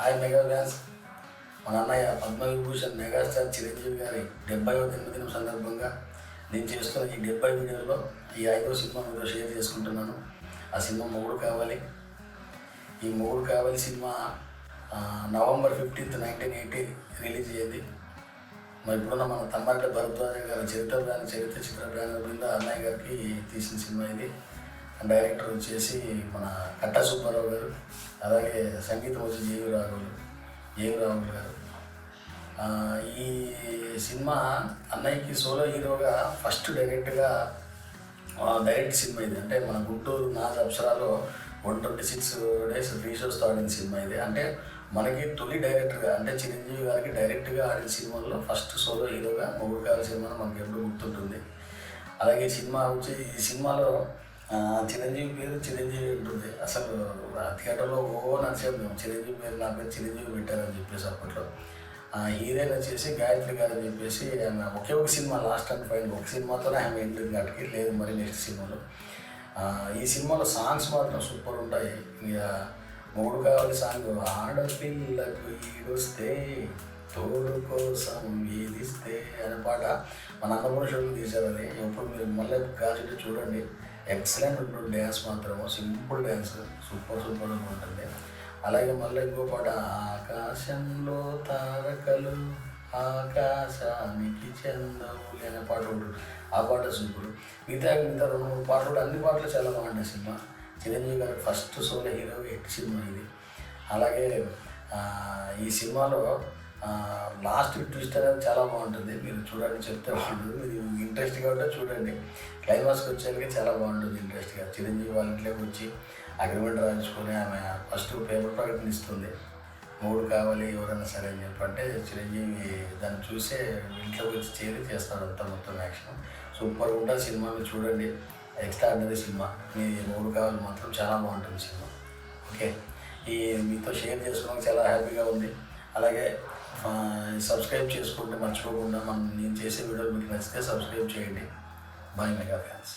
Hi mega fans. మన అన్నయ్య Padma Vibhushan megastar Chiranjeevi గారి 70వ జన్మదినం సందర్భంగా నేను చేస్తున్న ఈ 70 వీడియోలో ఈ 5వ సినిమా మీతో షేర్ చేసుకుంటున్నాను. ఆ సినిమా మొగుడు కావాలి. ఈ మొగుడు కావాలి సినిమా November 15th, 1980 రిలీజ్ అయ్యింది. మరి ఇప్పుడున్న మన తమ్మారెడ్డి భరద్వాజ గారి చరిత్ర చిత్ర బ్యానర్ మీద అన్నయ్య గారికి తీసిన సినిమా ఇది. డైరెక్టర్ వచ్చేసి మన కట్టా సుబ్బారావు గారు, అలాగే సంగీతం వచ్చి జేవి రాఘవులు గారు. ఈ సినిమా అన్నయ్యకి సోలో హీరోగా ఫస్ట్ డైరెక్ట్ సినిమా ఇది. అంటే మన గుంటూరు నాజ్ అప్సరాలో 126 days ఫ్రీ షోస్తో ఆడిన సినిమా ఇది. అంటే మనకి తొలి డైరెక్టర్గా, అంటే చిరంజీవి గారికి డైరెక్ట్గా ఆడిన సినిమాల్లో ఫస్ట్ సోలో హీరోగా మొగుడు కావాలి సినిమా మనకి ఎప్పుడు గుర్తుంటుంది. అలాగే ఈ సినిమాలో చిరంజీవి పేరు చిరంజీవి ఉంటుంది. అసలు థియేటర్లో నచ్చాము మేము, చిరంజీవి పేరు నా పేరు చిరంజీవి పెట్టారని చెప్పేసి. అప్పట్లో హీరోయిన్ వచ్చేసి గాయత్రి గారు అని చెప్పేసి ఒకే ఒక సినిమా లాస్ట్ అండ్ ఫైనల్ ఒక సినిమాతోనే ఆమె ఎంట్రీ కాటికి లేదు మరి నెక్స్ట్ సినిమాలో. ఈ సినిమాలో సాంగ్స్ మాత్రం సూపర్ ఉంటాయి. ఇక మొగుడు కావాలి సాంగ్, ఆడపిల్లకు ఈడొస్తే తోడు కోసం ఏదిస్తే అనే పాట మన అన్నపూర్ణ షోకి తీశారు. అది ఎప్పుడు మీరు మళ్ళీ కాల్చుంటే చూడండి. ఎక్సలెంట్ ఉంటుంది డ్యాన్స్ మాత్రము, సింపుల్ డ్యాన్స్, సూపర్ ఉంటుంది. అలాగే మళ్ళీ ఇంకో పాట, ఆకాశంలో తారకలు ఆకాశానికి చెందవులు అనే పాట ఉంటుంది. ఆ పాట సూపర్. మిగతా 2-3 పాటలు కూడా, అన్ని పాటలు చాలా బాగుంటాయి. సినిమా చిరంజీవి గారి first solo hero hit cinema ఇది. అలాగే ఈ సినిమాలో లాస్ట్ ట్విస్ట్ అనేది చాలా బాగుంటుంది. మీరు చూడండి, చెప్తే బాగుంటుంది. మీరు ఇంట్రెస్ట్గా ఉంటే చూడండి. క్లైమాక్స్కి వచ్చేసరికి చాలా బాగుంటుంది ఇంట్రెస్ట్గా. చిరంజీవి వాళ్ళ ఇంట్లోకి వచ్చి అగ్రిమెంట్ రాయించుకొని ఆమె ఫస్ట్ పేపర్ ప్రకటన ఇస్తుంది, మూడు కావాలి ఎవరైనా సరే అని చెప్పంటే చిరంజీవి దాన్ని చూసే ఇంట్లోకి వచ్చి చేస్తాడు అంతా మొత్తం యాక్షన్. సూపర్ ఉంటుంది సినిమా, మీరు చూడండి. Extraordinary cinema. మీ మూడు కావాలి మాత్రం చాలా బాగుంటుంది సినిమా. ఓకే, మీతో షేర్ చేసుకోవడానికి చాలా హ్యాపీగా ఉంది. అలాగే సబ్స్క్రైబ్ చేసుకుంటే మర్చిపోకుండా నేను చేసే వీడియోలు మీకు నచ్చితే సబ్స్క్రైబ్ చేయండి. Bye mega fans.